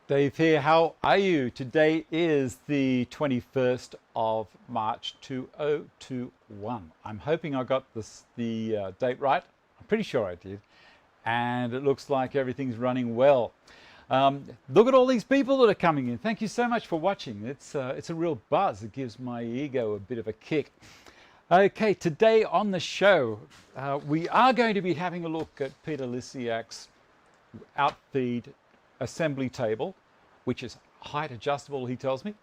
Dave here, how are you? Today is the 21st of March 2021. I'm hoping I got the date right. I'm pretty sure I did. And it looks like everything's running well. Look at all these people that are coming in. Thank you so much for watching. It's a real buzz. It gives my ego a bit of a kick. Okay, today on the show, we are going to be having a look at Peter Lisyak's outfeed assembly table, which is height adjustable, he tells me.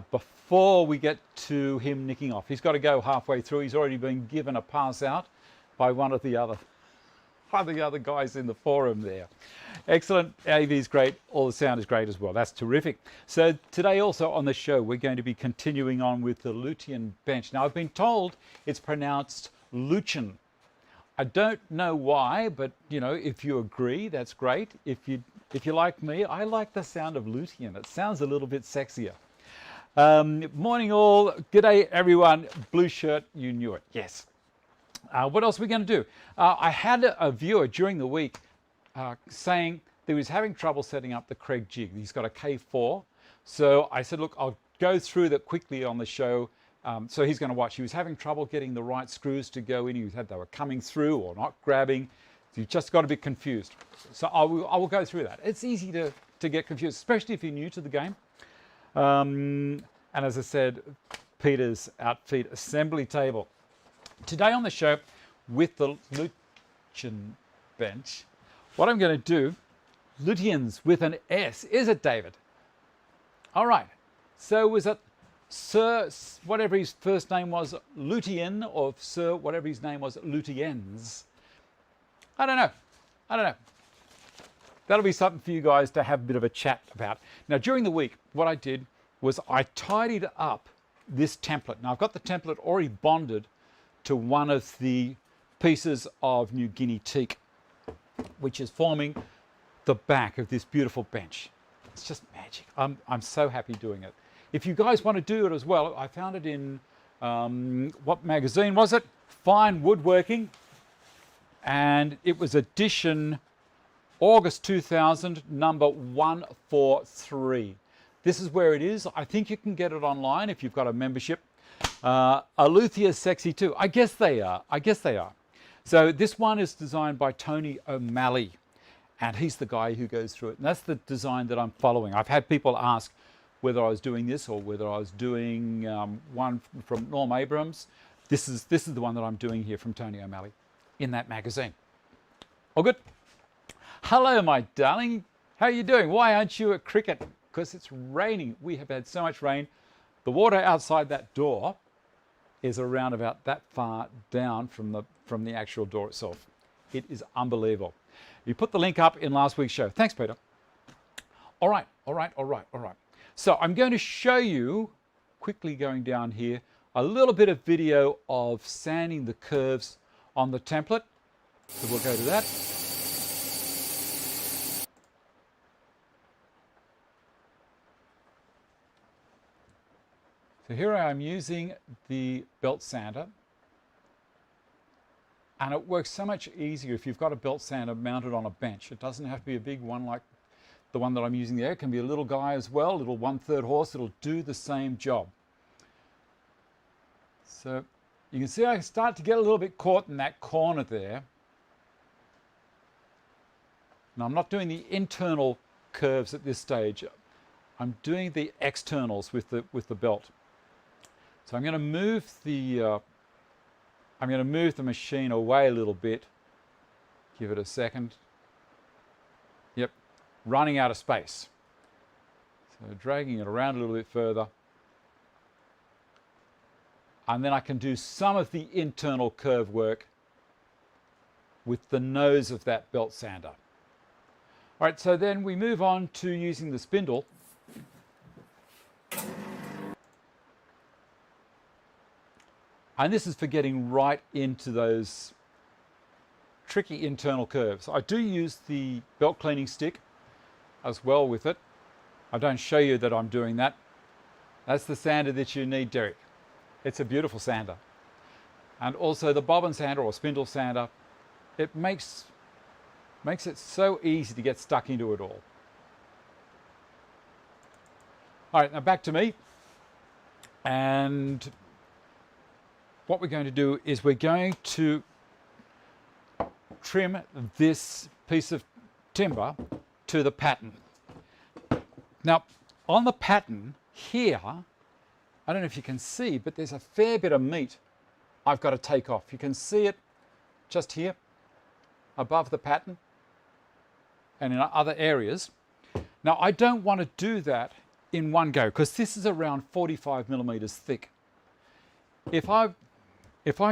Before we get to him nicking off, he's got to go halfway through. He's already been given a pass out by one of the other guys in the forum there. Excellent. AV is great. All the sound is great as well. That's terrific. So today also on the show, we're going to be continuing on with the Lutyen bench. Now I've been told it's pronounced Lutyen. I don't know why, but you know, if you agree, that's great. If you like me, I like the sound of Lutyen. It sounds a little bit sexier. Morning all. G'day everyone. Blue shirt, you knew it. Yes. What else are we going to do? I had a viewer during the week saying that he was having trouble setting up the Kreg jig. He's got a K4. So I said, look, I'll go through that quickly on the show. So he's going to watch. He was having trouble getting the right screws to go in. They were coming through or not grabbing. So you just got a bit confused. So I will go through that. It's easy to get confused, especially if you're new to the game. And as I said, Peter's outfeed assembly table. Today on the show with the Lutyen bench, what I'm going to do, Lutyens with an S. Is it, David? All right. So was it Sir, whatever his first name was, Lutyen, or Sir, whatever his name was, Lutyens? I don't know. That'll be something for you guys to have a bit of a chat about. Now, during the week, what I did was I tidied up this template. Now, I've got the template already bonded to one of the pieces of New Guinea teak, which is forming the back of this beautiful bench. It's just magic. I'm so happy doing it. If you guys want to do it as well, I found it in, what magazine was it? Fine Woodworking. And it was edition August 2000, number 143. This is where it is. I think you can get it online if you've got a membership. Aluthia's sexy too. I guess they are. So this one is designed by Tony O'Malley, and he's the guy who goes through it. And that's the design that I'm following. I've had people ask whether I was doing this or whether I was doing one from Norm Abrams. This is the one that I'm doing here from Tony O'Malley in that magazine. All good? Hello, my darling. How are you doing? Why aren't you at cricket? Because it's raining. We have had so much rain. The water outside that door is around about that far down from the actual door itself. It is unbelievable. You put the link up in last week's show. Thanks, Peter. All right. So I'm going to show you, quickly going down here, a little bit of video of sanding the curves on the template. So we'll go to that. So here I am using the belt sander, and it works so much easier if you've got a belt sander mounted on a bench. It doesn't have to be a big one like the one that I'm using there. It can be a little guy as well, little 1/3 horse. It'll do the same job. So you can see I start to get a little bit caught in that corner there. Now I'm not doing the internal curves at this stage. I'm doing the externals with the belt. So I'm going to move the machine away a little bit. Give it a second. Yep, running out of space. So dragging it around a little bit further. And then I can do some of the internal curve work with the nose of that belt sander. All right, so then we move on to using the spindle. And this is for getting right into those tricky internal curves. I do use the belt cleaning stick as well with it. I don't show you that I'm doing that. That's the sander that you need, Derek. It's a beautiful sander. And also the bobbin sander or spindle sander, it makes it so easy to get stuck into it all. All right, now back to me. And what we're going to do is we're going to trim this piece of timber to the pattern. Now, on the pattern here, I don't know if you can see, but there's a fair bit of meat I've got to take off. You can see it just here above the pattern and in other areas. Now, I don't want to do that in one go because this is around 45 millimeters thick. If I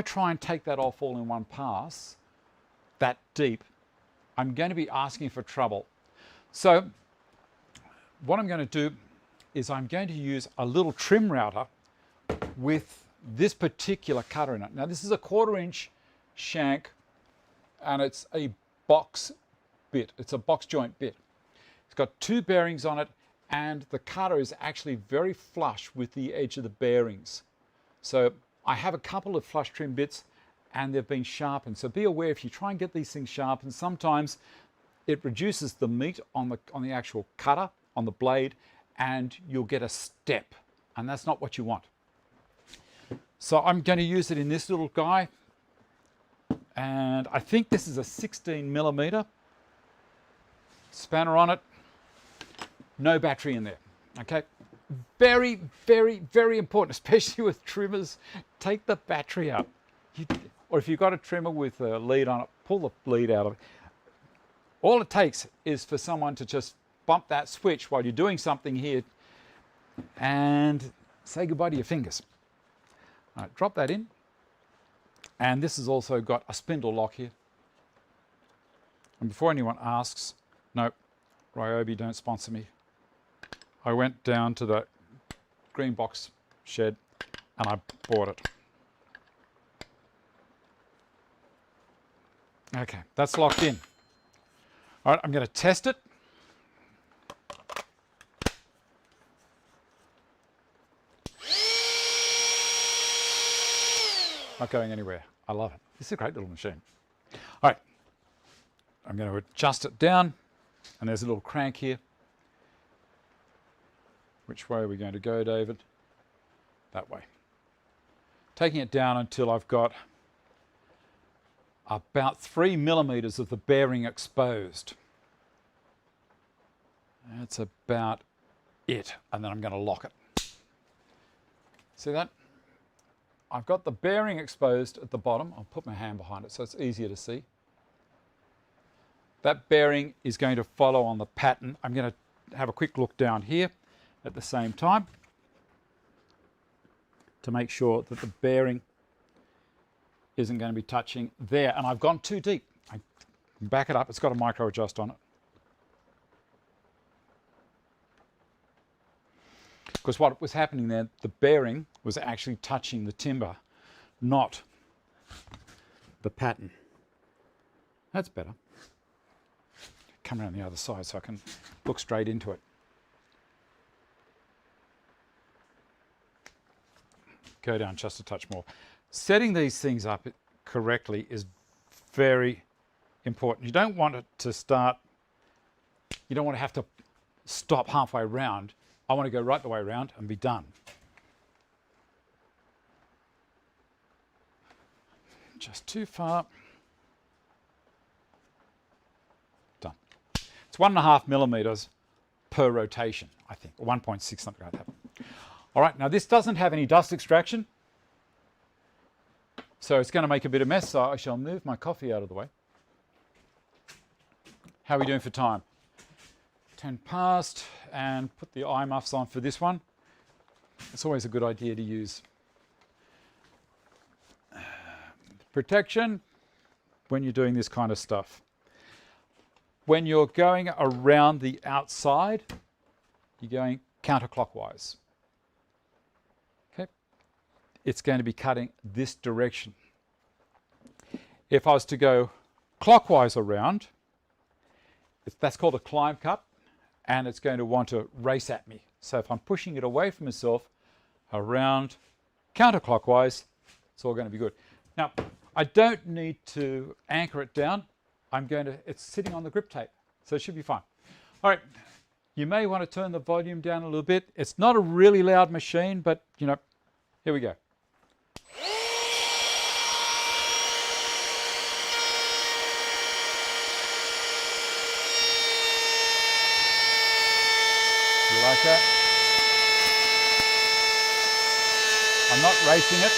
try and take that off all in one pass, that deep, I'm going to be asking for trouble. So what I'm going to do is I'm going to use a little trim router with this particular cutter in it. Now this is a 1/4 inch shank and it's a box bit. It's a box joint bit. It's got 2 bearings on it and the cutter is actually very flush with the edge of the bearings. So I have a couple of flush trim bits and they've been sharpened. So be aware if you try and get these things sharpened, sometimes it reduces the meat on the actual cutter, on the blade, and you'll get a step, and that's not what you want. So I'm going to use it in this little guy, and I think this is a 16 millimeter spanner on it. No battery in there, okay? Very, very, very important, especially with trimmers. Take the battery out. Or if you've got a trimmer with a lead on it, pull the lead out of it. All it takes is for someone to just bump that switch while you're doing something here and say goodbye to your fingers. All right, drop that in. And this has also got a spindle lock here. And before anyone asks, no, Ryobi don't sponsor me. I went down to the green box shed and I bought it. Okay, that's locked in. All right, I'm going to test it. Not going anywhere. I love it. This is a great little machine. All right, I'm going to adjust it down, and there's a little crank here. Which way are we going to go, David? That way. Taking it down until I've got about 3 millimeters of the bearing exposed. That's about it, and then I'm going to lock it. See that? I've got the bearing exposed at the bottom. I'll put my hand behind it so it's easier to see. That bearing is going to follow on the pattern. I'm going to have a quick look down here at the same time to make sure that the bearing isn't going to be touching there. And I've gone too deep. I back it up. It's got a micro adjust on it. Because what was happening there, the bearing was actually touching the timber, not the pattern. That's better. Come around the other side so I can look straight into it. Go down just a touch more. Setting these things up correctly is very important. You don't want it to start, you don't want to have to stop halfway around. I want to go right the way around and be done. Just too far. Done. It's 1.5 millimeters per rotation, I think, or 1.6, something like that. All right, now this doesn't have any dust extraction, so it's going to make a bit of mess, so I shall move my coffee out of the way. How are we doing for time? 10 past, and put the eye muffs on for this one. It's always a good idea to use protection when you're doing this kind of stuff. When you're going around the outside, you're going counterclockwise. Okay, it's going to be cutting this direction. If I was to go clockwise around, that's called a climb cut, and it's going to want to race at me. So if I'm pushing it away from myself, around counterclockwise, it's all going to be good. Now, I don't need to anchor it down. It's sitting on the grip tape, so it should be fine. All right, You may want to turn the volume down a little bit. It's not a really loud machine, but you know, here we go. You like that? I'm not racing it.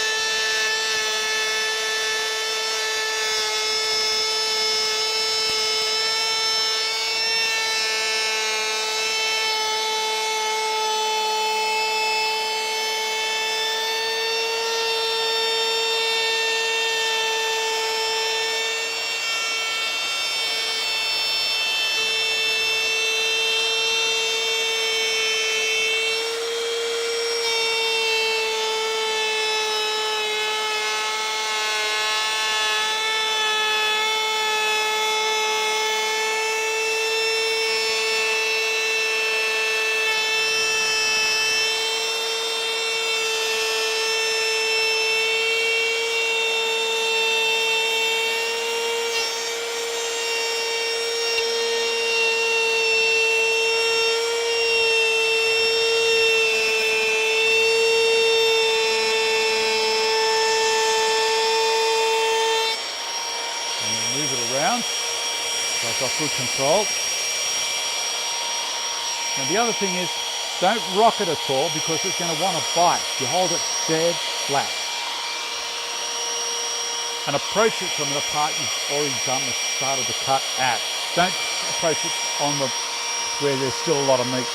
Got good control. Now the other thing is, don't rock it at all because it's going to want to bite. You hold it dead flat. And approach it from the part you've already done the start of the cut at. Don't approach it on the where there's still a lot of meat.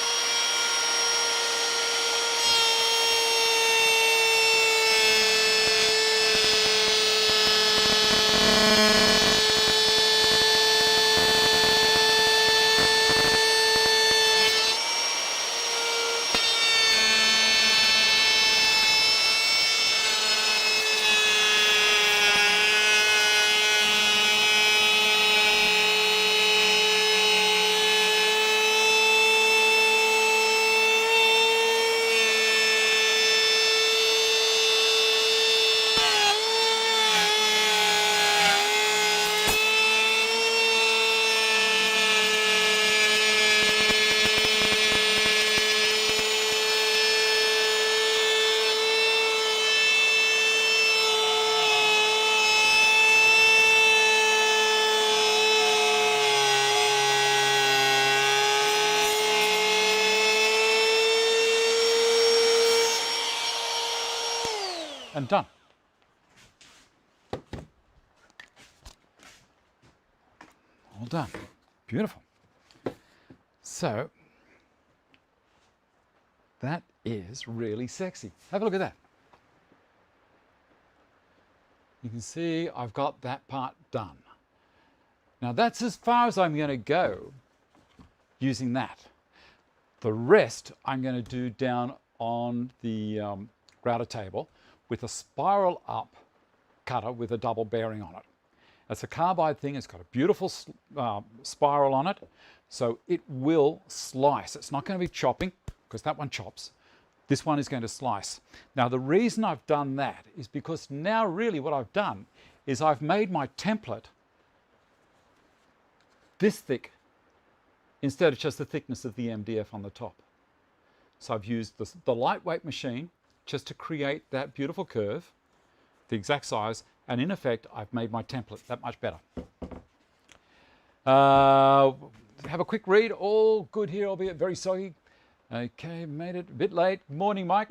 And done. All done. Beautiful. So that is really sexy. Have a look at that. You can see I've got that part done. Now that's as far as I'm going to go using that. The rest I'm going to do down on the router table with a spiral up cutter with a double bearing on it. It's a carbide thing, it's got a beautiful spiral on it, so it will slice. It's not going to be chopping, because that one chops. This one is going to slice. Now the reason I've done that is because now really what I've done is I've made my template this thick instead of just the thickness of the MDF on the top. So I've used the lightweight machine just to create that beautiful curve, the exact size, and in effect, I've made my template that much better. Have a quick read, all good here, albeit very soggy. Okay, made it a bit late. Morning, Mike.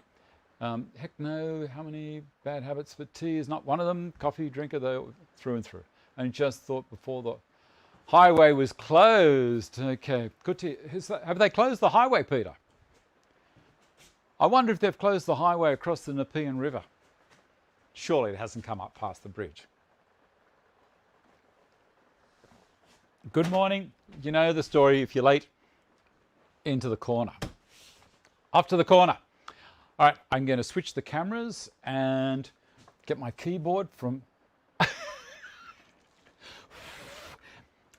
Heck no, how many bad habits, but tea is not one of them. Coffee drinker though, through and through. And just thought before the highway was closed. Okay, good to hear. Have they closed the highway, Peter? I wonder if they've closed the highway across the Nepean River. Surely it hasn't come up past the bridge. Good morning. You know the story, if you're late, into the corner. Up to the corner. All right, I'm going to switch the cameras and get my keyboard from...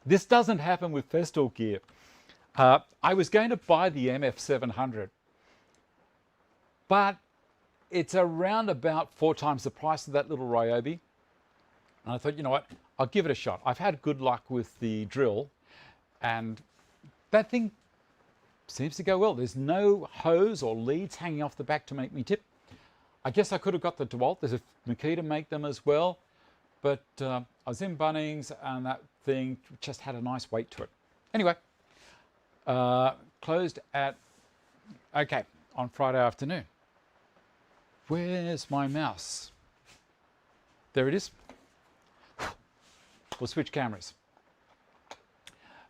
This doesn't happen with Festool gear. I was going to buy the MF700, but it's around about 4 times the price of that little Ryobi. And I thought, you know what, I'll give it a shot. I've had good luck with the drill, and that thing seems to go well. There's no hose or leads hanging off the back to make me tip. I guess I could have got the DeWalt. There's a Makita make them as well, but I was in Bunnings and that thing just had a nice weight to it. Anyway, closed at, okay, on Friday afternoon. Where's my mouse? There it is. We'll switch cameras.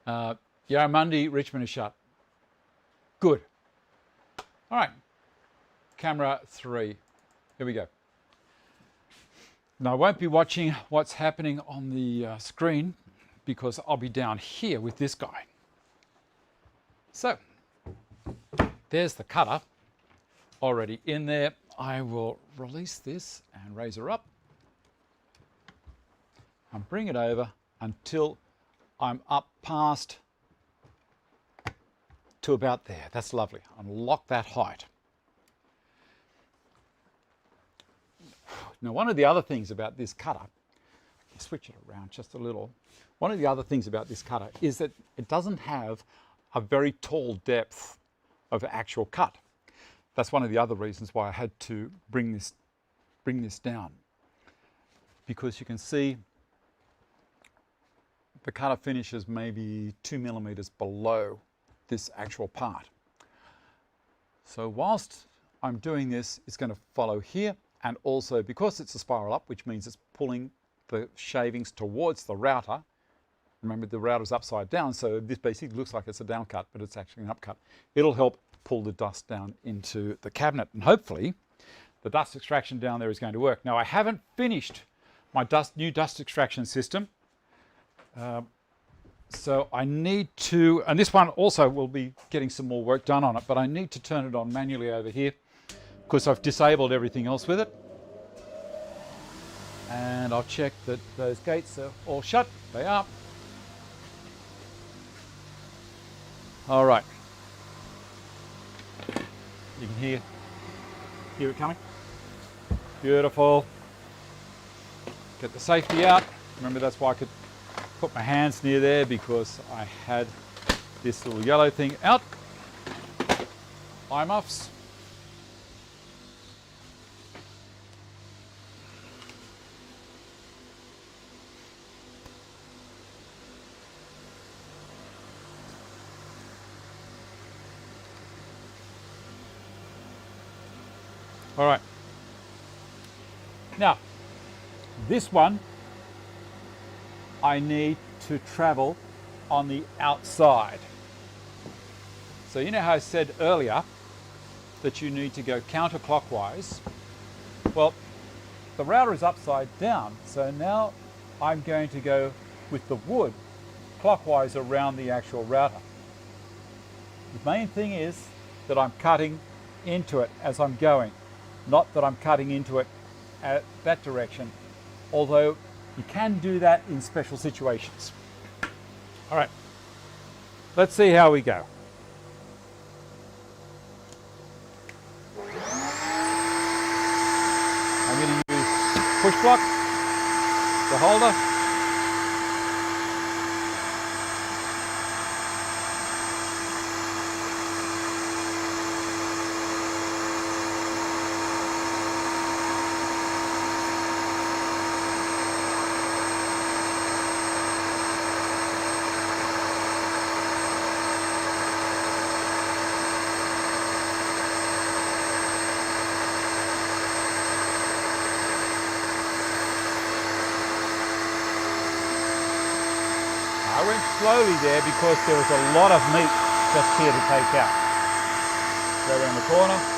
Yarramundi, Richmond is shut. Good. All right, camera 3. Here we go. Now I won't be watching what's happening on the screen because I'll be down here with this guy. So there's the cutter already in there. I will release this and raise her up and bring it over until I'm up past to about there. That's lovely. Unlock that height. Now, one of the other things about this cutter, switch it around just a little. One of the other things about this cutter is that it doesn't have a very tall depth of actual cut. That's one of the other reasons why I had to bring this down, because you can see the cutter finishes maybe 2 millimeters below this actual part. So whilst I'm doing this, it's going to follow here, and also because it's a spiral up, which means it's pulling the shavings towards the router. Remember, the router's upside down, so this basically looks like it's a down cut, but it's actually an up cut. It'll help pull the dust down into the cabinet, and hopefully the dust extraction down there is going to work. Now, I haven't finished my new dust extraction system, so I need to, and this one also will be getting some more work done on it, but I need to turn it on manually over here because I've disabled everything else with it. And I'll check that those gates are all shut. They are. All right. You can hear it coming. Beautiful. Get the safety out. Remember, that's why I could put my hands near there, because I had this little yellow thing out. Eye muffs. All right. Now, this one I need to travel on the outside. So you know how I said earlier that you need to go counterclockwise? Well, the router is upside down, so now I'm going to go with the wood clockwise around the actual router. The main thing is that I'm cutting into it as I'm going, not that I'm cutting into it at that direction, although you can do that in special situations. All right, let's see how we go. I'm going to use push block, the holder. I went slowly there because there was a lot of meat just here to take out. Go around the corner.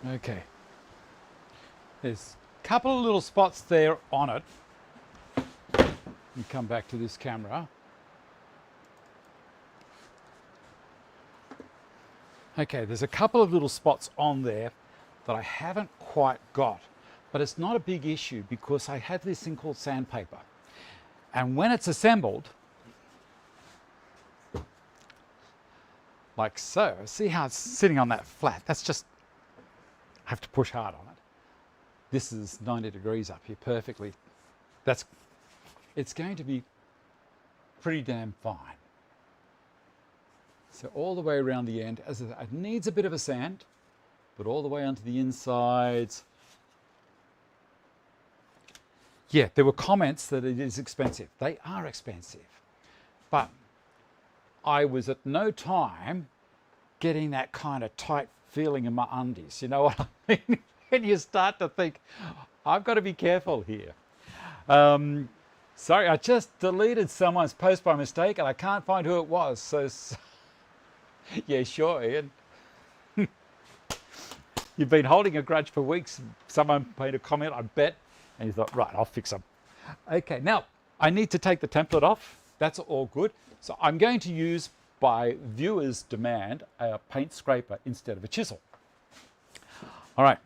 Okay. There's a couple of little spots there on it. Let me come back to this camera. Okay, there's a couple of little spots on there that I haven't quite got, but it's not a big issue because I have this thing called sandpaper. And when it's assembled, like so, see how it's sitting on that flat? That's just, I have to push hard on it. This is 90 degrees up here perfectly. It's going to be pretty damn fine. So all the way around the end, as it needs a bit of a sand, but all the way onto the insides. Yeah, there were comments that it is expensive. They are expensive. But I was at no time getting that kind of tight feeling in my undies. You know what I mean? When you start to think, I've got to be careful here. Sorry, I just deleted someone's post by mistake and I can't find who it was. So yeah, sure, Ian. You've been holding a grudge for weeks. Someone made a comment, I bet, and you thought, right, I'll fix them. Okay, now I need to take the template off. That's all good. So I'm going to use, by viewers' demand, a paint scraper instead of a chisel. All right,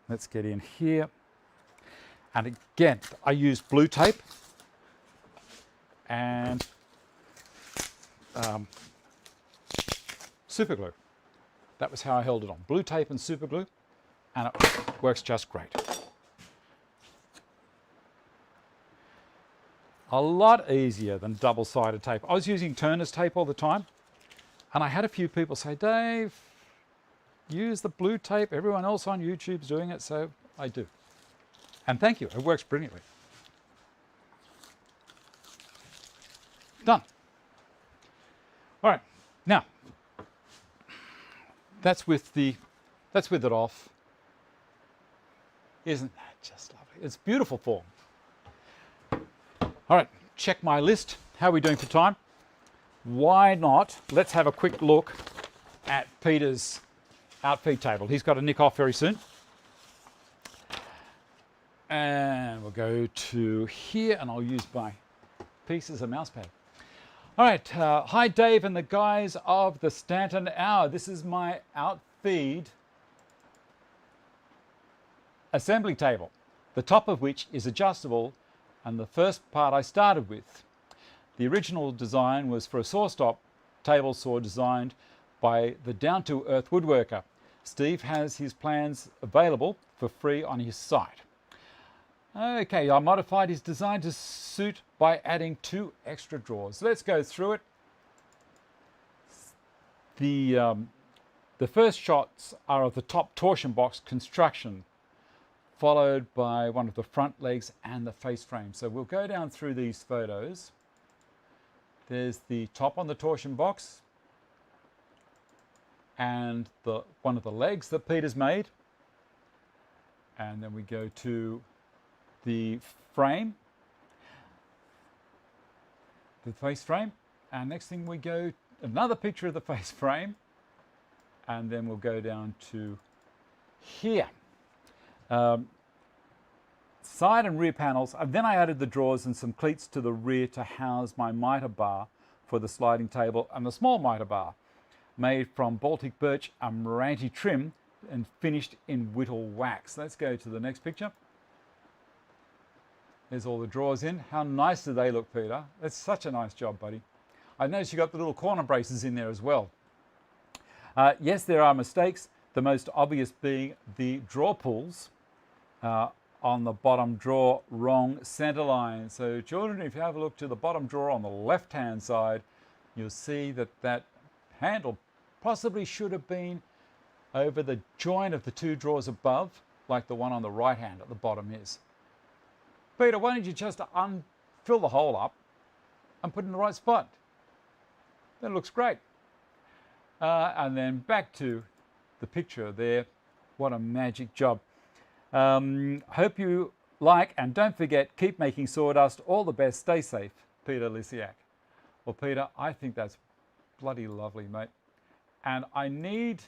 let's get in here. And again, I use blue tape and super glue. That was how I held it on. Blue tape and super glue, and it works just great. A lot easier than double-sided tape. I was using Turner's tape all the time, and I had a few people say, Dave, use the blue tape. Everyone else on YouTube's doing it, so I do. And thank you, it works brilliantly. Done. All right, now, that's with it off. Isn't that just lovely? It's beautiful form. All right, check my list. How are we doing for time? Why not? Let's have a quick look at Peter's outfeed table. He's got to nick off very soon. And we'll go to here, and I'll use my piece as a mouse pad. All right, hi Dave and the guys of the Stanton Hour. This is my outfeed assembly table, the top of which is adjustable, and the first part I started with. The original design was for a saw stop table saw designed by the down-to-earth woodworker. Steve has his plans available for free on his site. Okay, I modified his design to suit by adding 2 extra drawers. Let's go through it. The first shots are of the top torsion box construction, followed by one of the front legs and the face frame. So we'll go down through these photos. There's the top on the torsion box and one of the legs that Peter's made. And then we go to the frame, the face frame, and next thing we go, another picture of the face frame, and then we'll go down to here. Side and rear panels, and then I added the drawers and some cleats to the rear to house my mitre bar for the sliding table, and the small mitre bar made from Baltic birch Amaranthi trim and finished in whittle wax. Let's go to the next picture. There's all the drawers in. How nice do they look, Peter? That's such a nice job, buddy. I noticed you got the little corner braces in there as well. Yes, there are mistakes. The most obvious being the drawer pulls on the bottom drawer, wrong center line. So children, if you have a look to the bottom drawer on the left-hand side, you'll see that that handle possibly should have been over the joint of the 2 drawers above, like the one on the right hand at the bottom is. Peter, why don't you just fill the hole up and put it in the right spot? That looks great. And then back to the picture there. What a magic job. Hope you like, and don't forget, keep making sawdust. All the best. Stay safe. Peter Lisyak. Well, Peter, I think that's bloody lovely, mate. And I need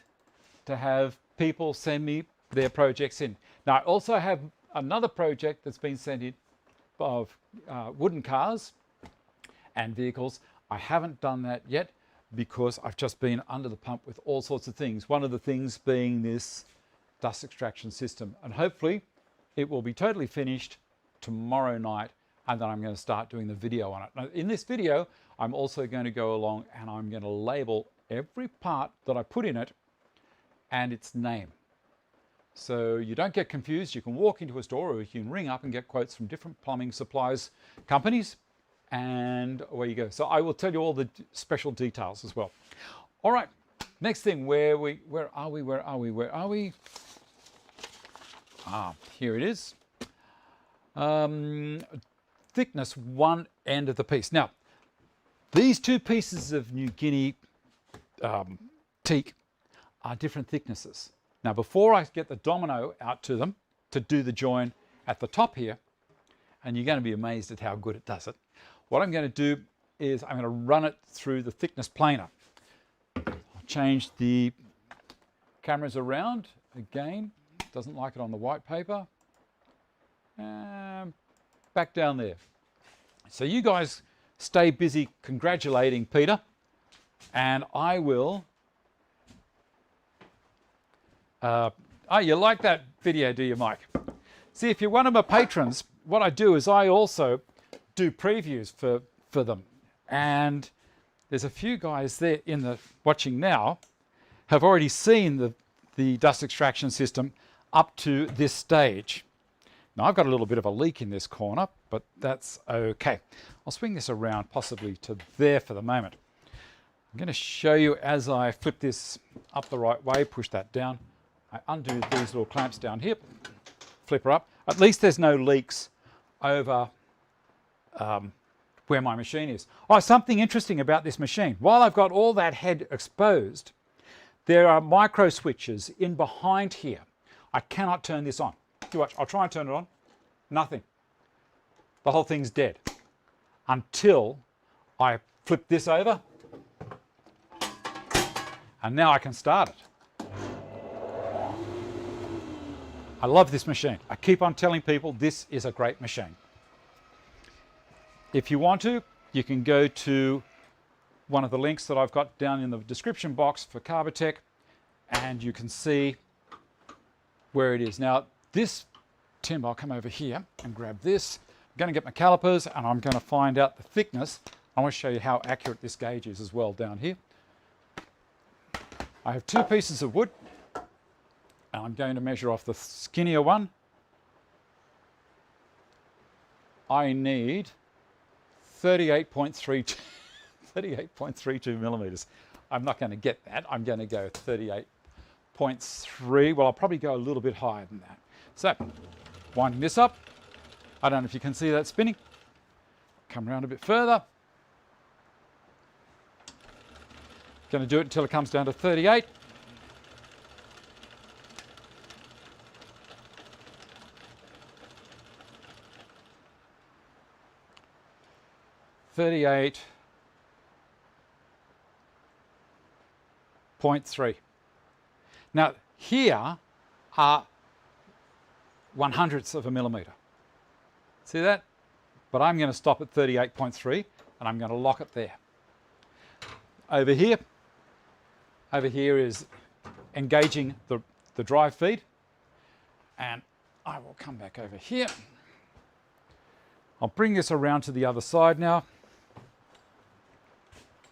to have people send me their projects in. Now I also have another project that's been sent in of wooden cars and vehicles. I haven't done that yet because I've just been under the pump with all sorts of things. One of the things being this dust extraction system, and hopefully it will be totally finished tomorrow night, and then I'm going to start doing the video on it. Now, in this video, I'm also going to go along and I'm going to label every part that I put in it and its name. So you don't get confused. You can walk into a store or you can ring up and get quotes from different plumbing supplies companies, and away you go. So I will tell you all the special details as well. All right, next thing, where are we? Ah, here it is. Thickness, one end of the piece. Now, these two pieces of New Guinea teak are different thicknesses. Now, before I get the domino out to them to do the join at the top here, and you're going to be amazed at how good it does it, what I'm going to do is I'm going to run it through the thickness planer. I'll change the cameras around again. Doesn't like it on the white paper. Back down there. So you guys stay busy congratulating Peter, and I will. Oh, you like that video, do you, Mike? See, if you're one of my patrons, what I do is I also do previews for them, and there's a few guys there in the watching now have already seen the dust extraction system up to this stage. Now I've got a little bit of a leak in this corner, but that's okay. I'll swing this around possibly to there for the moment. I'm going to show you as I flip this up the right way, push that down. I undo these little clamps down here, flip her up. At least there's no leaks over where my machine is. Oh, something interesting about this machine. While I've got all that head exposed, there are micro switches in behind here. I cannot turn this on. You watch, I'll try and turn it on. Nothing. The whole thing's dead until I flip this over, and now I can start it. I love this machine. I keep on telling people this is a great machine. If you want to, you can go to one of the links that I've got down in the description box for Carbotech, and you can see where it is. Now, this Tim, I'll come over here and grab this. I'm going to get my calipers and I'm going to find out the thickness. I want to show you how accurate this gauge is as well down here. I have two pieces of wood, and I'm going to measure off the skinnier one. I need 38.32 millimeters. I'm not going to get that. I'm going to go 38.3. Well, I'll probably go a little bit higher than that. So, winding this up. I don't know if you can see that spinning. Come around a bit further. Going to do it until it comes down to 38. .3. Now here are 1/100ths of a millimeter. See that? But I'm going to stop at 38.3 and I'm going to lock it there. Over here is engaging the drive feed, and I will come back over here. I'll bring this around to the other side now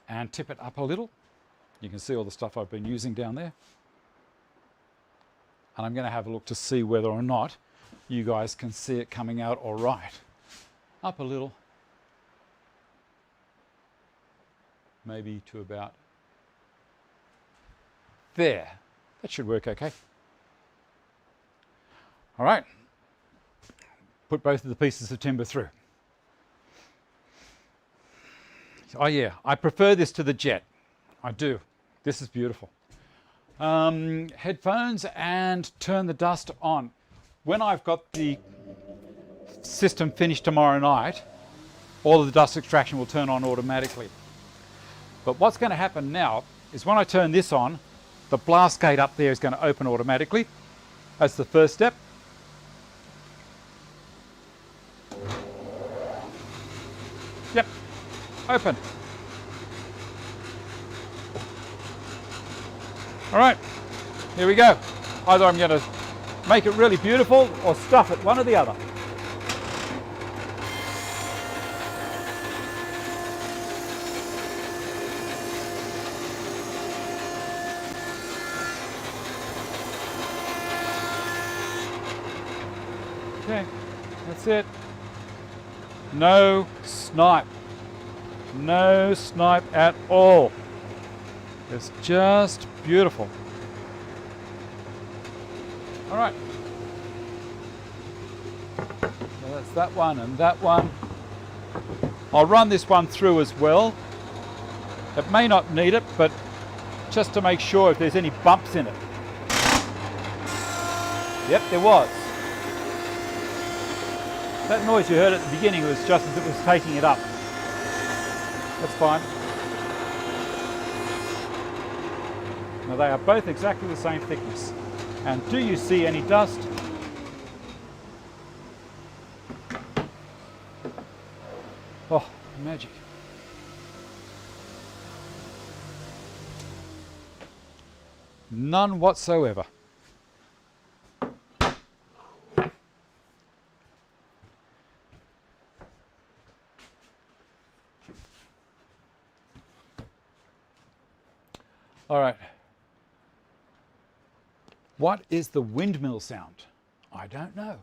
and tip it up a little. You can see all the stuff I've been using down there. And I'm going to have a look to see whether or not you guys can see it coming out all right. Up a little. Maybe to about there. That should work okay. All right. Put both of the pieces of timber through. Oh yeah, I prefer this to the jet. I do. This is beautiful. Headphones and turn the dust on. When I've got the system finished tomorrow night, all of the dust extraction will turn on automatically. But what's going to happen now is when I turn this on, the blast gate up there is going to open automatically, That's the first step. Yep, open. All right, here we go. Either I'm going to make it really beautiful or stuff it, one or the other. Okay, that's it. No snipe. No snipe at all. It's just beautiful. All right. So that's that one and that one. I'll run this one through as well. It may not need it, but just to make sure if there's any bumps in it. Yep, there was. That noise you heard at the beginning was just as it was taking it up. That's fine. Now they are both exactly the same thickness. And do you see any dust? Oh, magic. None whatsoever. All right. What is the windmill sound? I don't know.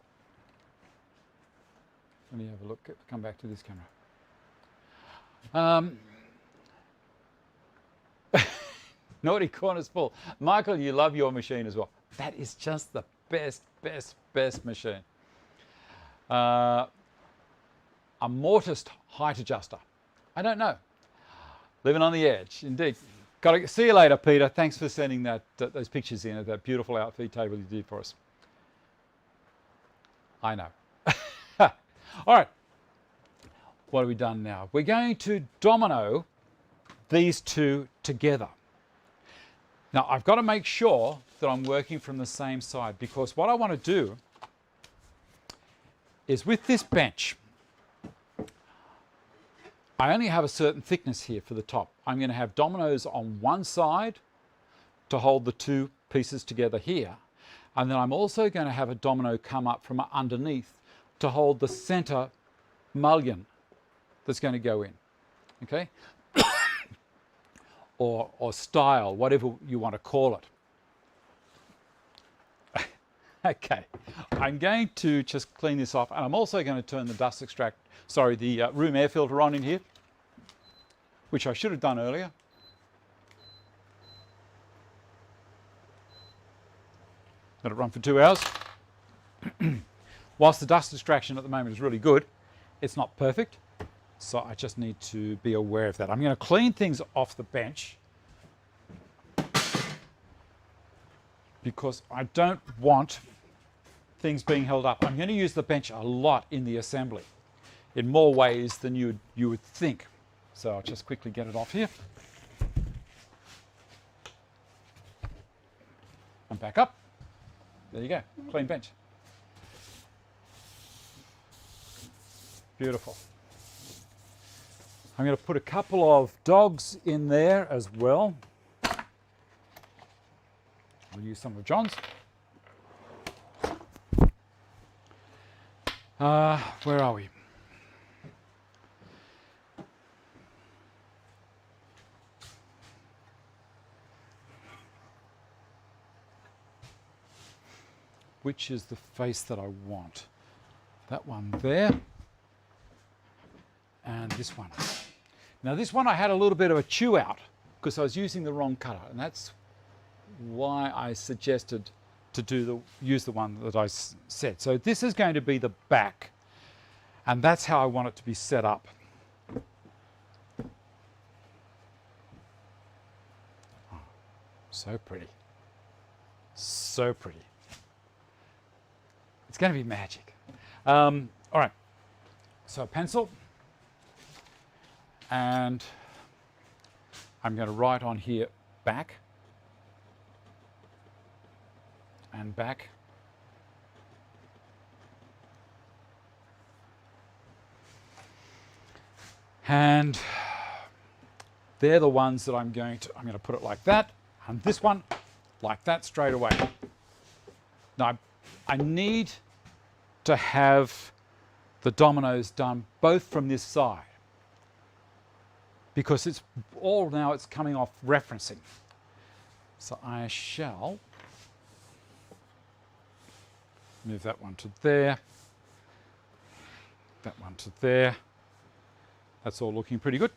Let me have a look. Come back to this camera. Naughty corner's full. Michael, you love your machine as well. That is just the best machine. A mortised height adjuster. I don't know. Living on the edge, indeed. Got to see you later, Peter. Thanks for sending those pictures in of that beautiful outfeed table you did for us. I know. All right. What have we done now? We're going to domino these two together. Now, I've got to make sure that I'm working from the same side, because what I want to do is with this bench, I only have a certain thickness here for the top. I'm going to have dominoes on one side to hold the two pieces together here. And then I'm also going to have a domino come up from underneath to hold the center mullion that's going to go in. Okay? or style, whatever you want to call it. Okay. I'm going to just clean this off, and I'm also going to turn the the room air filter on in here, which I should have done earlier. Let it run for 2 hours. Whilst the dust extraction at the moment is really good, it's not perfect. So I just need to be aware of that. I'm going to clean things off the bench because I don't want things being held up. I'm going to use the bench a lot in the assembly, in more ways than you would think. So I'll just quickly get it off here. And back up. There you go, clean bench. Beautiful. I'm going to put a couple of dogs in there as well. I'll use some of John's. Where are we? Which is the face that I want? That one there, and this one. Now this one I had a little bit of a chew out because I was using the wrong cutter, and that's why I suggested to use the one that I said. So this is going to be the back, and that's how I want it to be set up. Oh, so pretty. So pretty. It's going to be magic. All right, so a pencil, and I'm going to write on here back and back And they're the ones that I'm going to put it like that, and this one like that straight away. Now I need to have the dominoes done both from this side, because it's coming off referencing. So I shall move that one to there, that one to there. That's all looking pretty good.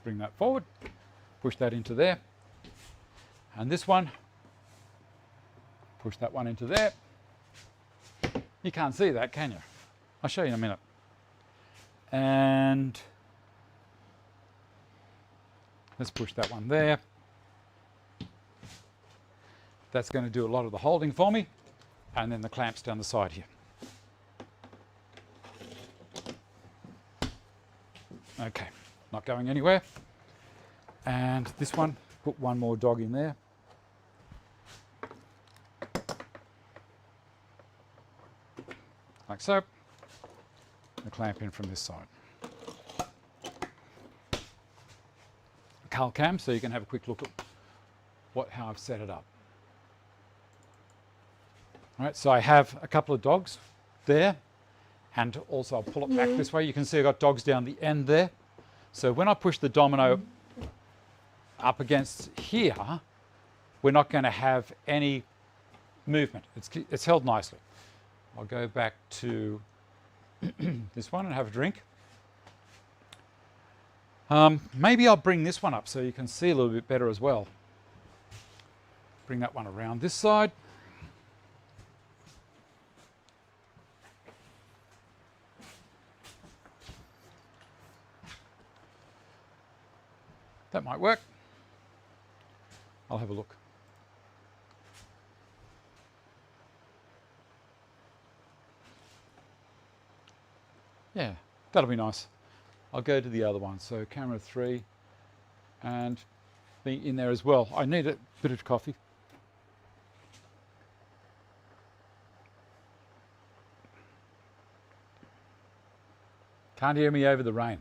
Bring that forward, push that into there, and this one, push that one into there. You can't see that, can you? I'll show you in a minute. And let's push that one there. That's going to do a lot of the holding for me, and then the clamps down the side here. Okay, not going anywhere. And this one, put one more dog in there. Like so. The clamp in from this side. Carl cam, so you can have a quick look at how I've set it up. All right, so I have a couple of dogs there, and also I'll pull it back this way. You can see I've got dogs down the end there. So when I push the domino up against here, we're not going to have any movement. It's held nicely. I'll go back to this one and have a drink. Maybe I'll bring this one up so you can see a little bit better as well. Bring that one around this side. That might work. I'll have a look. Yeah, that'll be nice. I'll go to the other one. So camera 3 and be in there as well. I need a bit of coffee. Can't hear me over the rain.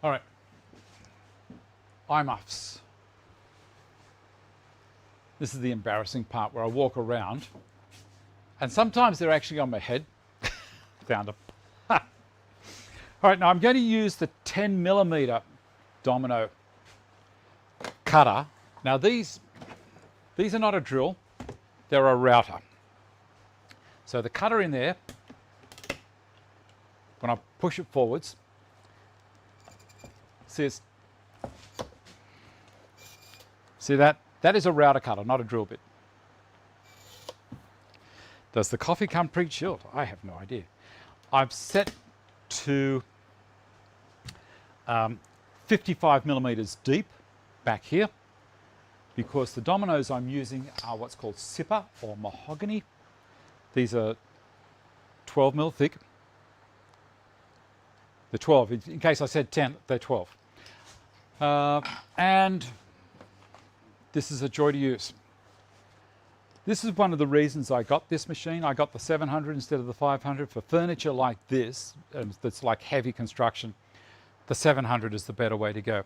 All right, eye muffs. This is the embarrassing part where I walk around, and sometimes they're actually on my head. Found them. All right, now I'm going to use the 10mm domino cutter. Now these are not a drill, they're a router. So the cutter in there, when I push it forwards, see that? That is a router cutter, not a drill bit. Does the coffee come pre-chilled? I have no idea. I've set to 55mm deep back here, because the dominoes I'm using are what's called sipper or mahogany. These are 12mm thick. They're 12, in case I said 10, they're 12. And this is a joy to use. This is one of the reasons I got this machine. I got the 700 instead of the 500 for furniture like this, that's like heavy construction. The 700 is the better way to go.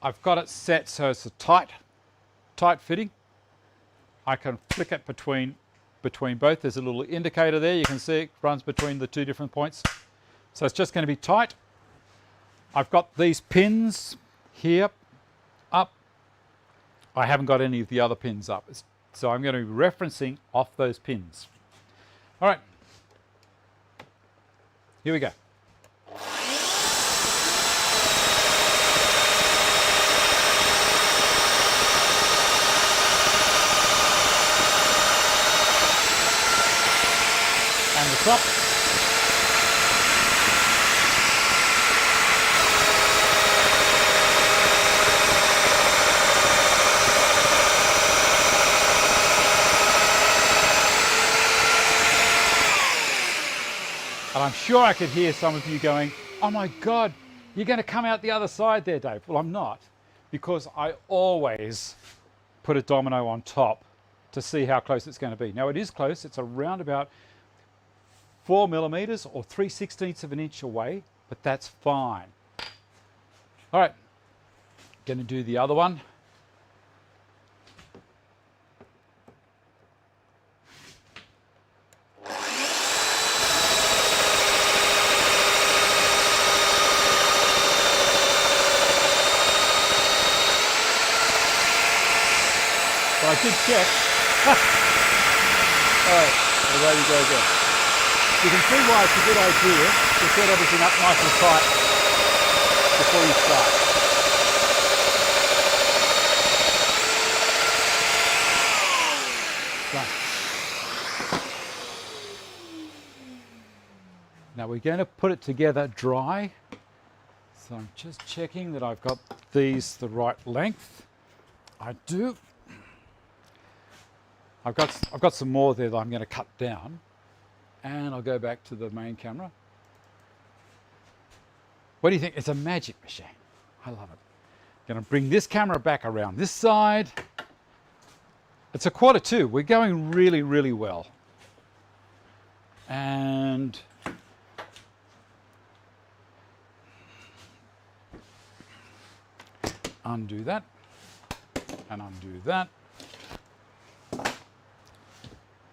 I've got it set so it's a tight fitting. I can flick it between both. There's a little indicator there. You can see it runs between the two different points. So it's just going to be tight. I've got these pins here up. I haven't got any of the other pins up. So I'm going to be referencing off those pins. All right. Here we go. And the top. And I'm sure I could hear some of you going, oh my God, you're going to come out the other side there, Dave. Well, I'm not, because I always put a domino on top to see how close it's going to be. Now it is close, it's around about 4 millimeters or 3/16 of an inch away, but that's fine. All right, going to do the other one. But I did check. All right, away we go again. You can see why it's a good idea to set everything up nice and tight before you start. Done. Now we're going to put it together dry. So I'm just checking that I've got these the right length. I do. I've got some more there that I'm going to cut down, and I'll go back to the main camera. What do you think? It's a magic machine. I love it. Going to bring this camera back around this side. It's 1/4 We're going really, really well. And undo that, and undo that.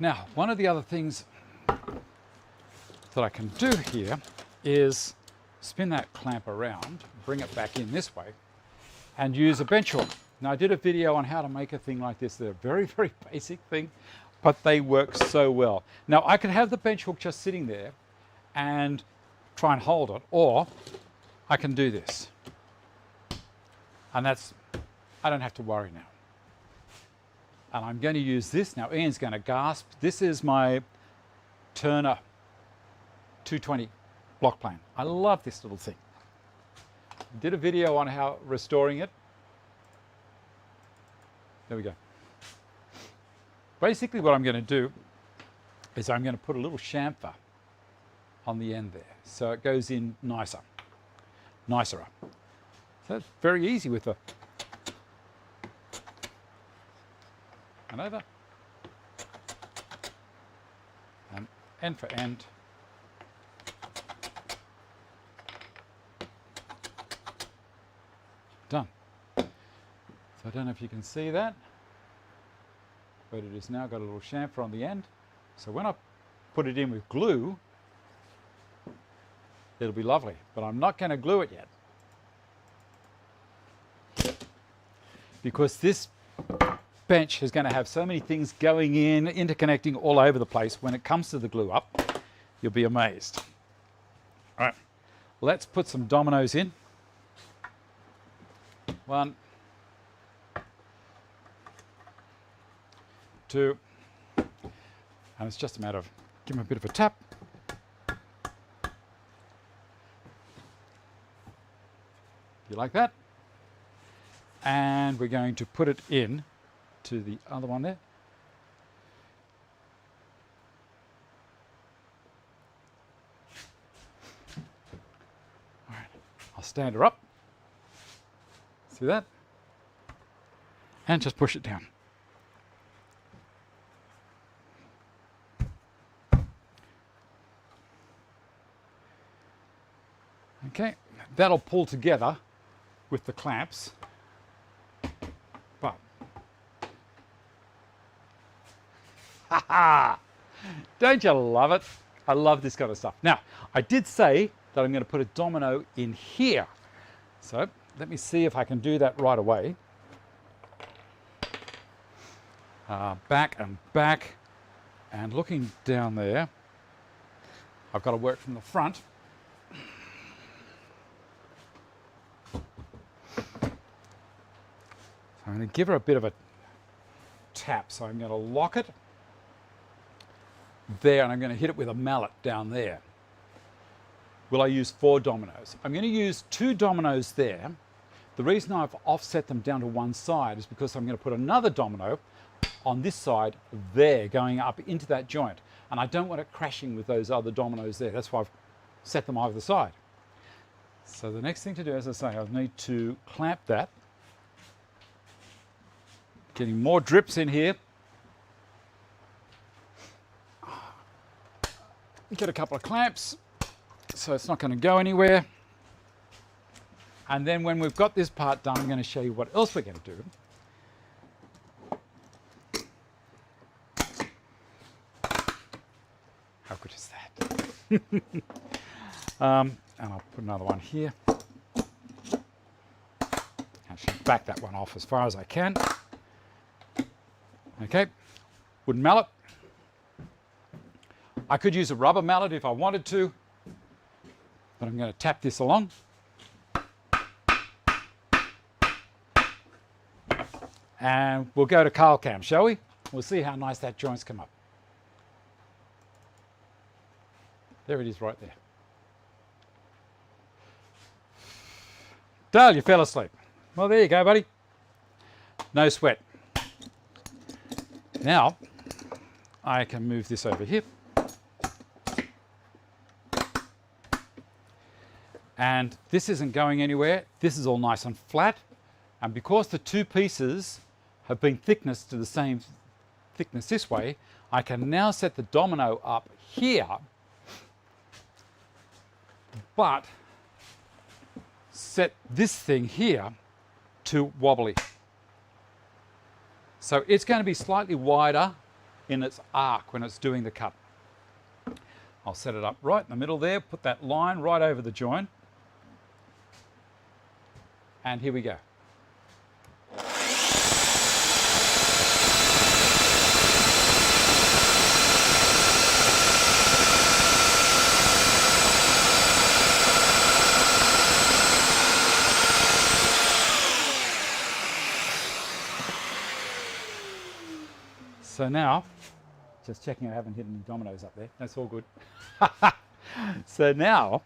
Now, one of the other things that I can do here is spin that clamp around, bring it back in this way, and use a bench hook. Now, I did a video on how to make a thing like this. They're a very, very basic thing, but they work so well. Now, I could have the bench hook just sitting there and try and hold it, or I can do this. And that's, I don't have to worry now. And I'm going to use this. Now Ian's going to gasp. This is my Turner 220 block plane. I love this little thing. Did a video on how restoring it. There we go. Basically what I'm going to do is I'm going to put a little chamfer on the end there, so it goes in nicer. So it's very easy with the and over, and end for end. Done. So I don't know if you can see that, but it has now got a little chamfer on the end. So when I put it in with glue, it'll be lovely, but I'm not going to glue it yet, because this bench is going to have so many things going in, interconnecting all over the place. When it comes to the glue up, you'll be amazed. All right, let's put some dominoes in. 1, 2, and it's just a matter of give them a bit of a tap. You like that? And we're going to put it in to the other one there. All right, I'll stand her up. See that? And just push it down. Okay, that'll pull together with the clamps. But don't you love it? I love this kind of stuff. Now, I did say that I'm going to put a domino in here. So let me see if I can do that right away. Back and back, and looking down there, I've got to work from the front. I'm going to give her a bit of a tap. So I'm going to lock it there, and I'm going to hit it with a mallet down there. Will I use 4 dominoes? I'm going to use 2 dominoes there. The reason I've offset them down to one side is because I'm going to put another domino on this side there, going up into that joint. And I don't want it crashing with those other dominoes there. That's why I've set them either side. So the next thing to do, as I say, I need to clamp that. Getting more drips in here. get a couple of clamps so it's not going to go anywhere. And then when we've got this part done, I'm going to show you what else we're going to do. How good is that? And I'll put another one here. Actually back that one off as far as I can. Okay, wooden mallet. I could use a rubber mallet if I wanted to, but I'm going to tap this along. And we'll go to Carl cam, shall we? We'll see how nice that joint's come up. There it is right there. Dale, you fell asleep. Well, there you go, buddy. No sweat. Now, I can move this over here. And this isn't going anywhere. This is all nice and flat. And because the two pieces have been thickness to the same thickness this way, I can now set the domino up here, but set this thing here to wobbly. So it's going to be slightly wider in its arc when it's doing the cut. I'll set it up right in the middle there, put that line right over the joint, and here we go. So now, just checking I haven't hit any dominoes up there. That's all good. So now,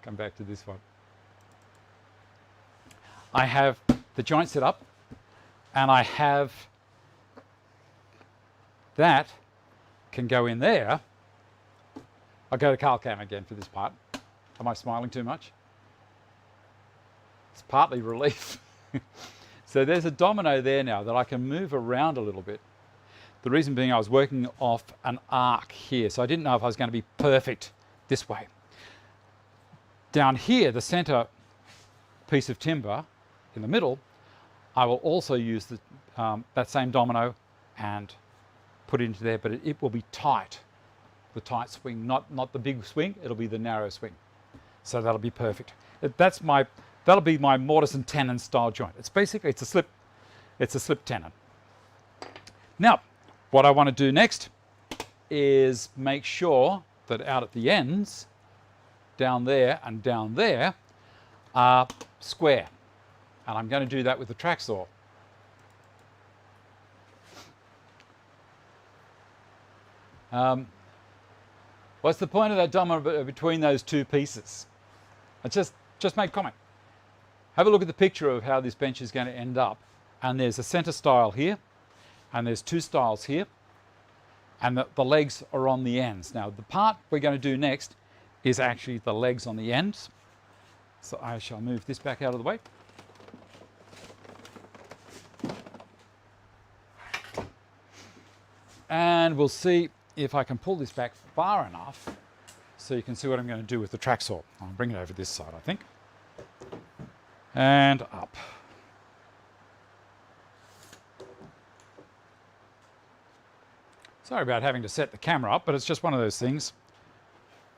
come back to this one. I have the joint set up, and I have that can go in there. I'll go to Carl cam again for this part. Am I smiling too much? It's partly relief. So there's a domino there now that I can move around a little bit. The reason being I was working off an arc here, so I didn't know if I was going to be perfect this way. Down here, the center piece of timber in the middle, I will also use the, that same domino and put it into there, but it will be tight. The tight swing, not the big swing, it'll be the narrow swing. So that'll be perfect. That'll be my mortise and tenon style joint. It's basically, it's a slip tenon. Now, what I want to do next is make sure that out at the ends, down there and down there, are square. And I'm going to do that with the track saw. What's the point of that domino between those two pieces? I just made comment. Have a look at the picture of how this bench is going to end up. And there's a center style here, and there's two styles here, and the legs are on the ends. Now, the part we're going to do next is actually the legs on the ends. So I shall move this back out of the way. And we'll see if I can pull this back far enough so you can see what I'm going to do with the track saw. I'll bring it over this side, I think. And up. Sorry about having to set the camera up, but it's just one of those things.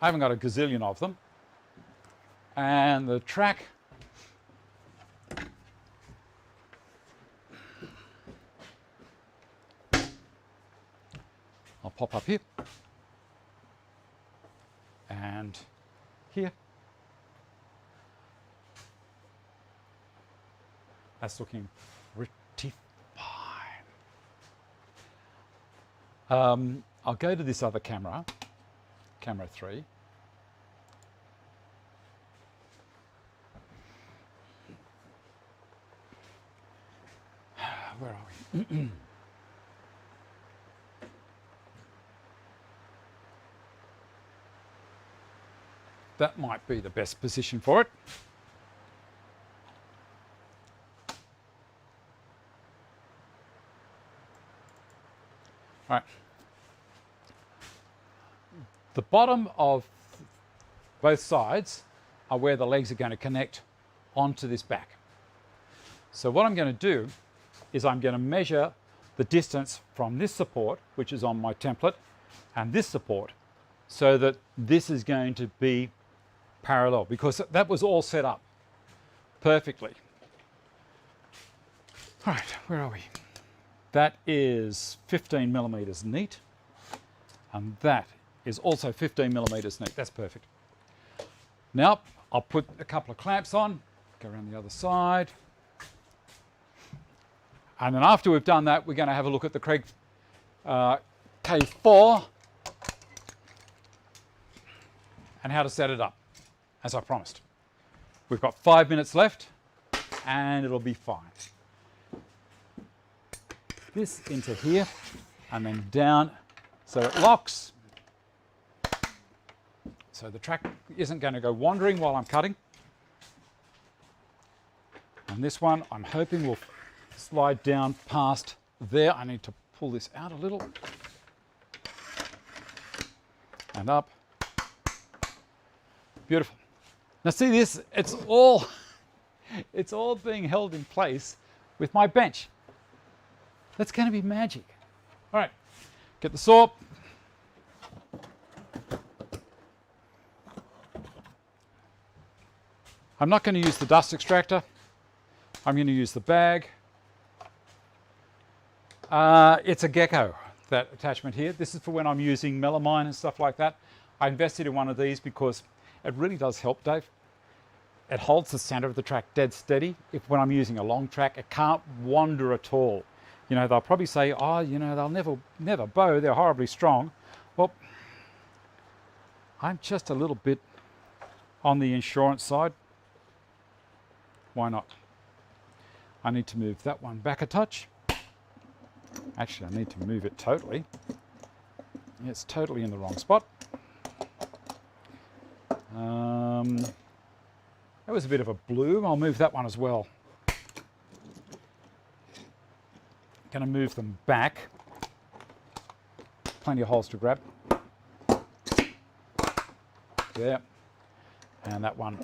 I haven't got a gazillion of them. And the track I'll pop up here and here. That's looking pretty fine. I'll go to this other camera, camera 3. Where are we? That might be the best position for it. All right. the bottom of both sides are where the legs are going to connect onto this back. So what I'm going to do is I'm going to measure the distance from this support, which is on my template, and this support, so that this is going to be parallel, because that was all set up perfectly. All right, where are we? That is 15 millimeters neat, and that is also 15 millimeters neat. That's perfect. Now I'll put a couple of clamps on, go around the other side, and then after we've done that, we're going to have a look at the Kreg K4 and how to set it up, as I promised. We've got 5 minutes left, and it'll be fine. This into here, and then down so it locks. So the track isn't going to go wandering while I'm cutting. And this one, I'm hoping will slide down past there. I need to pull this out a little. And up. Beautiful. Now see this, it's all being held in place with my bench. That's going to be magic. All right, get the saw. I'm not going to use the dust extractor. I'm going to use the bag. It's a Gecko, that attachment here. This is for when I'm using melamine and stuff like that. I invested in one of these because it really does help, Dave. It holds the center of the track dead steady. If when I'm using a long track, it can't wander at all. You know, they'll probably say, oh, you know, they'll never bow, they're horribly strong. Well, I'm just a little bit on the insurance side. Why not? I need to move that one back a touch. Actually, I need to move it totally. It's totally in the wrong spot. That was a bit of a bloom. I'll move that one as well. Going to move them back. Plenty of holes to grab. There. And that one.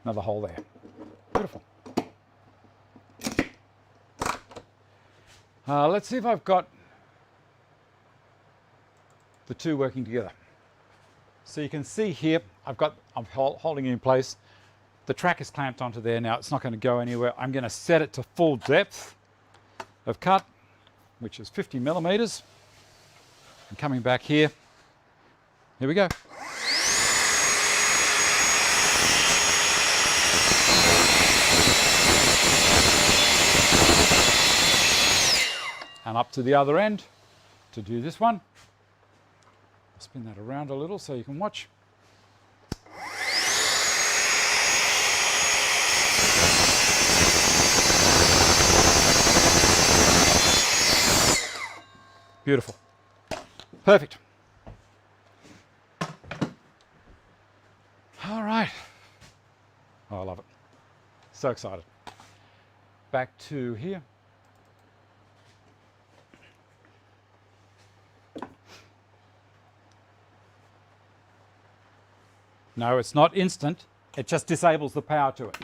Another hole there. Beautiful. Let's see if I've got the two working together. So you can see here, I'm holding it in place. The track is clamped onto there now. It's not going to go anywhere. I'm going to set it to full depth of cut, which is 50 millimeters. And coming back here, here we go. And up to the other end to do this one. I'll spin that around a little so you can watch. Beautiful. Perfect. All right. Oh, I love it. So excited. Back to here. No, it's not instant. It just disables the power to it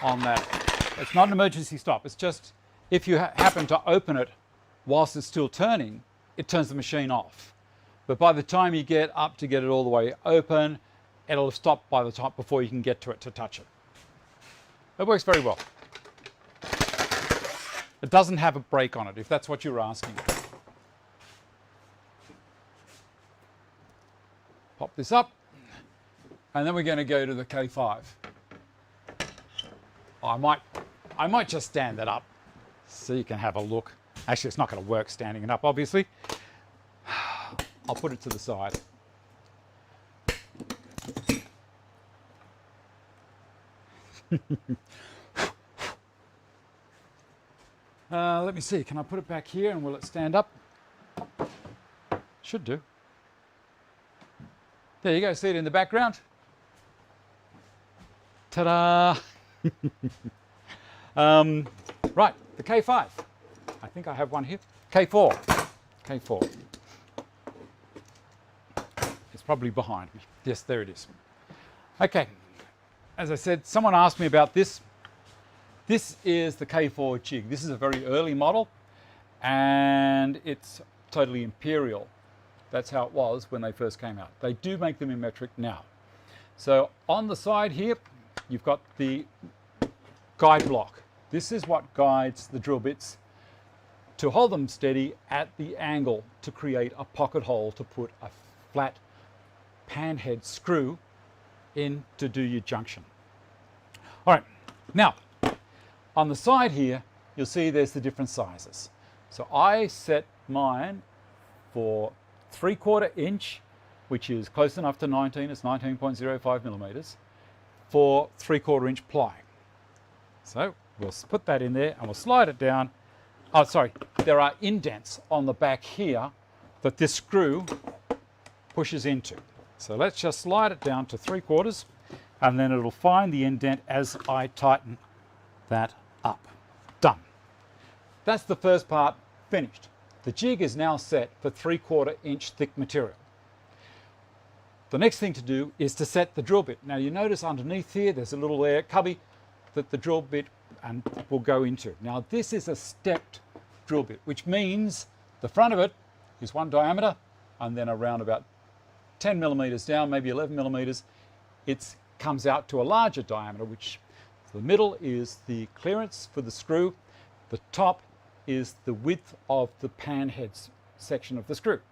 on that. It's not an emergency stop. It's just if you happen to open it whilst it's still turning, it turns the machine off. But by the time you get up to get it all the way open, it'll have stopped by the time before you can get to it to touch it. It works very well. It doesn't have a brake on it, if that's what you're asking. Pop this up, and then we're going to go to the K5. I might just stand that up so you can have a look. Actually, it's not going to work standing it up, obviously. I'll put it to the side. Let me see, can I put it back here and will it stand up? Should do. There you go, see it in the background? Ta-da! Right, the K5. I think I have one here. K4. K4. It's probably behind me. Yes, there it is. Okay. As I said, someone asked me about this. This is the K4 jig. This is a very early model, and it's totally imperial. That's how it was when they first came out. They do make them in metric now. So on the side here, you've got the guide block. This is what guides the drill bits to hold them steady at the angle to create a pocket hole to put a flat pan head screw in to do your junction. All right, now on the side here, you'll see there's the different sizes. So I set mine for 3/4 inch, which is close enough to 19, it's 19.05 millimeters, for 3/4 inch ply. So we'll put that in there and we'll slide it down. Oh, sorry, there are indents on the back here that this screw pushes into. So let's just slide it down to 3/4, and then it'll find the indent as I tighten that up. Done. That's the first part finished. The jig is now set for 3/4 inch thick material. The next thing to do is to set the drill bit. Now you notice underneath here there's a little air cubby that the drill bit will go into. Now this is a stepped drill bit, which means the front of it is one diameter, and then around about 10 millimeters down, maybe 11 millimeters, it comes out to a larger diameter, which the middle is the clearance for the screw. The top is the width of the pan heads section of the screw.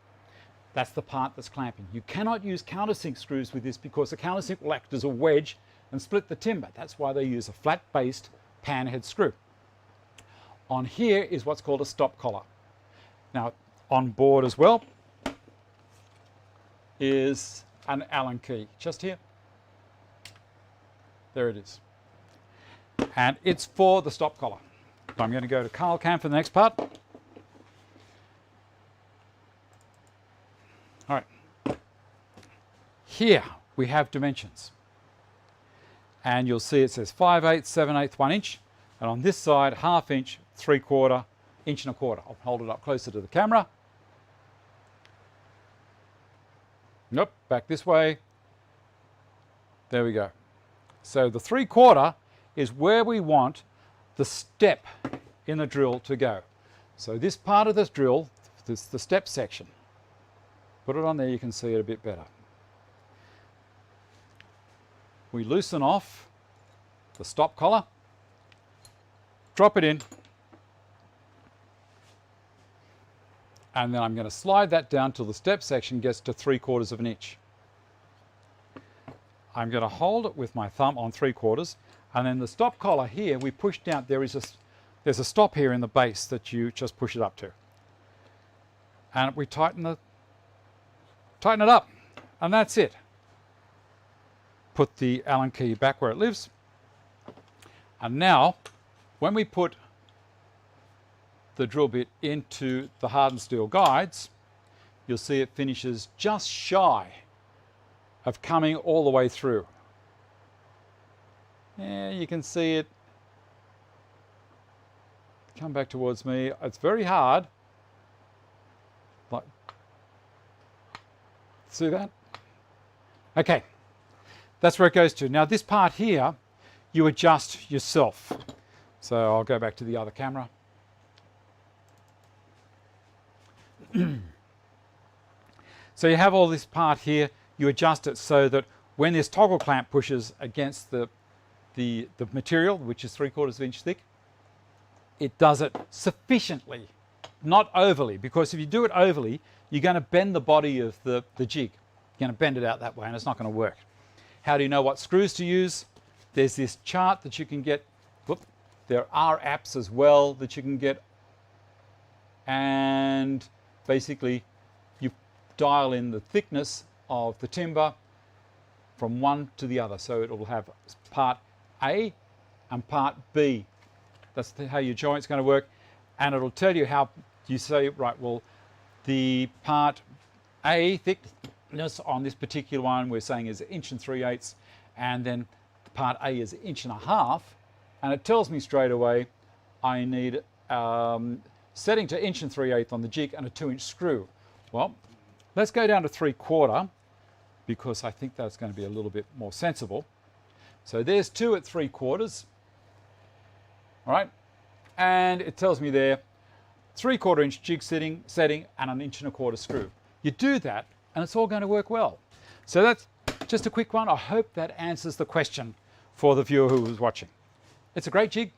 That's the part that's clamping. You cannot use countersink screws with this because the countersink will act as a wedge and split the timber. That's why they use a flat-based pan head screw. On here is what's called a stop collar. Now, on board as well is an Allen key, just here. There it is. And it's for the stop collar. I'm going to go to Carl Cam for the next part. All right. Here we have dimensions. And you'll see it says 5/8, 7/8, 1 inch. And on this side, 1/2 inch, 3/4, 1.25 inch. I'll hold it up closer to the camera. Nope, back this way. There we go. So the 3/4 is where we want the step in the drill to go. So this part of this drill, this the step section. Put it on there, you can see it a bit better. We loosen off the stop collar, drop it in, and then I'm going to slide that down till the step section gets to 3/4 inch. I'm going to hold it with my thumb on 3/4, and then the stop collar here, we push down. There's a stop here in the base that you just push it up to. And we tighten it up, and that's it. Put the Allen key back where it lives. And now, when we put the drill bit into the hardened steel guides, you'll see it finishes just shy of coming all the way through. Yeah, you can see it come back towards me. It's very hard. Like, see that? Okay, that's where it goes to. Now this part here, you adjust yourself. So I'll go back to the other camera. So you have all this part here, you adjust it so that when this toggle clamp pushes against the material, which is 3/4 inch thick, it does it sufficiently, not overly, because if you do it overly, you're going to bend the body of the jig. You're going to bend it out that way and it's not going to work. How do you know what screws to use? There's this chart that you can get. Whoop, there are apps as well that you can get, and basically you dial in the thickness of the timber from one to the other. So it will have part A and part B. That's how your joint's going to work, and it'll tell you how you say, right, well, the part A thickness on this particular one we're saying is 1 3/8 inches, and then part A is 1.5 inches, and it tells me straight away I need setting to 1 3/8 on the jig and a 2-inch screw. Well, let's go down to 3/4 because I think that's going to be a little bit more sensible. So there's 2 at 3/4. All right, and it tells me there 3/4 inch jig setting and an 1 1/4 screw. You do that and it's all going to work well. So that's just a quick one. I hope that answers the question for the viewer who was watching. It's a great jig.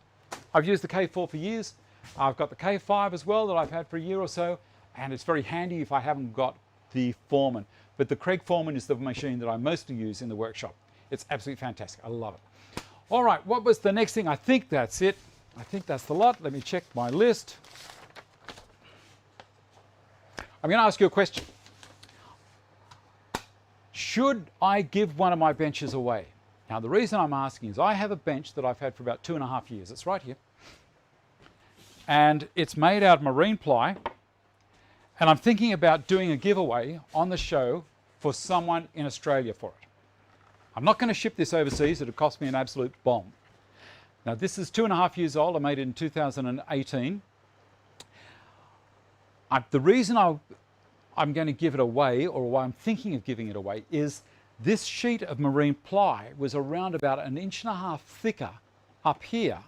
I've used the K4 for years. I've got the K5 as well that I've had for a year or so, and it's very handy if I haven't got the Foreman. But the Kreg Foreman is the machine that I mostly use in the workshop. It's absolutely fantastic. I love it. All right, what was the next thing? I think that's it. I think that's the lot. Let me check my list. I'm going to ask you a question. Should I give one of my benches away? Now, the reason I'm asking is I have a bench that I've had for about 2.5 years. It's right here. And it's made out of marine ply. And I'm thinking about doing a giveaway on the show for someone in Australia for it. I'm not going to ship this overseas. It'll cost me an absolute bomb. Now, this is 2.5 years old. I made it in 2018. The reason I'm going to give it away, or why I'm thinking of giving it away, is this sheet of marine ply was around about 1.5 inches thicker up here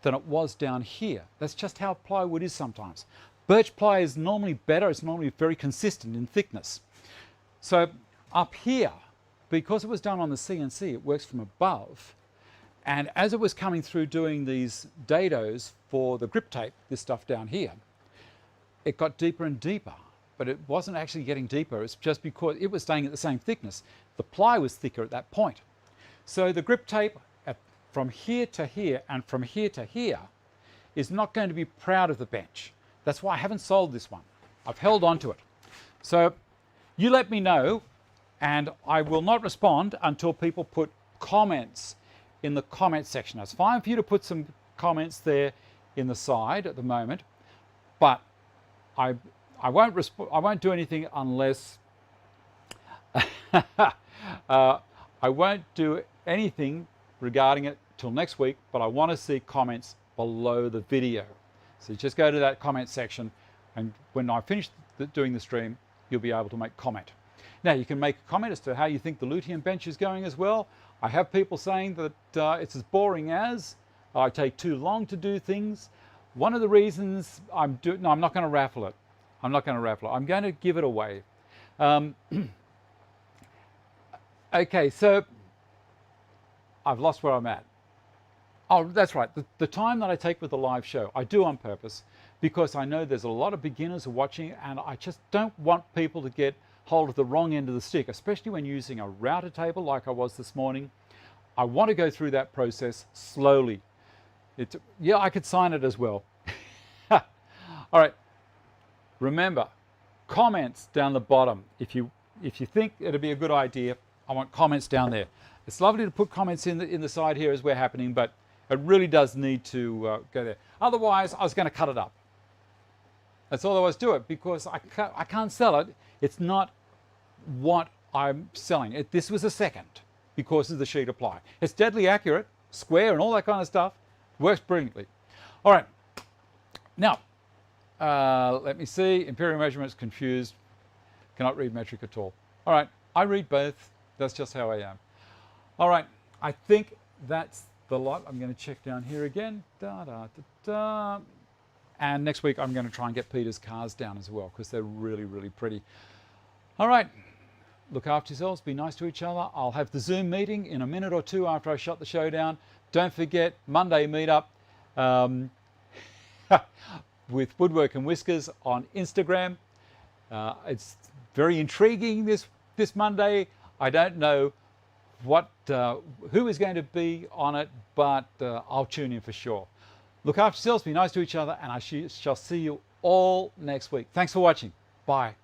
than it was down here. That's just how plywood is sometimes. Birch ply is normally better. It's normally very consistent in thickness. So up here, because it was done on the CNC, it works from above. And as it was coming through doing these dados for the grip tape, this stuff down here, it got deeper and deeper. But it wasn't actually getting deeper. It's just because it was staying at the same thickness. The ply was thicker at that point. So the grip tape from here to here and from here to here is not going to be proud of the bench. That's why I haven't sold this one. I've held on to it. So you let me know, and I will not respond until people put comments in the comment section. It's fine for you to put some comments there in the side at the moment, but I won't do anything unless I won't do anything regarding it till next week, but I want to see comments below the video. So just go to that comment section, and when I finish doing the stream, you'll be able to make comment. Now, you can make a comment as to how you think the Lutyen bench is going as well. I have people saying that it's as boring as, I take too long to do things. One of the reasons no, I'm not going to raffle it. I'm not going to raffle it. I'm going to give it away. Okay, so I've lost where I'm at. Oh, that's right. The time that I take with the live show, I do on purpose because I know there's a lot of beginners watching, and I just don't want people to get hold of the wrong end of the stick, especially when using a router table like I was this morning. I want to go through that process slowly. Yeah, I could sign it as well. All right. Remember, comments down the bottom. If you think it'd be a good idea, I want comments down there. It's lovely to put comments in the side here as we're happening, but it really does need to go there. Otherwise, I was going to cut it up. That's all I was doing, because I can't sell it. It's not what I'm selling. This was a second because of the sheet of ply. It's deadly accurate, square and all that kind of stuff. Works brilliantly. All right. Now, let me see. Imperial measurements confused. Cannot read metric at all. All right. I read both. That's just how I am. All right. I think that's the lot. I'm going to check down here again. And next week I'm going to try and get Peter's cars down as well, because they're really, really pretty. All right. Look after yourselves. Be nice to each other. I'll have the Zoom meeting in a minute or two after I shut the show down. Don't forget, Monday meetup with Woodwork and Whiskers on Instagram. It's very intriguing this Monday. I don't know who is going to be on it, but I'll tune in for sure. Look after yourselves, be nice to each other, and I shall see you all next week. Thanks for watching. Bye.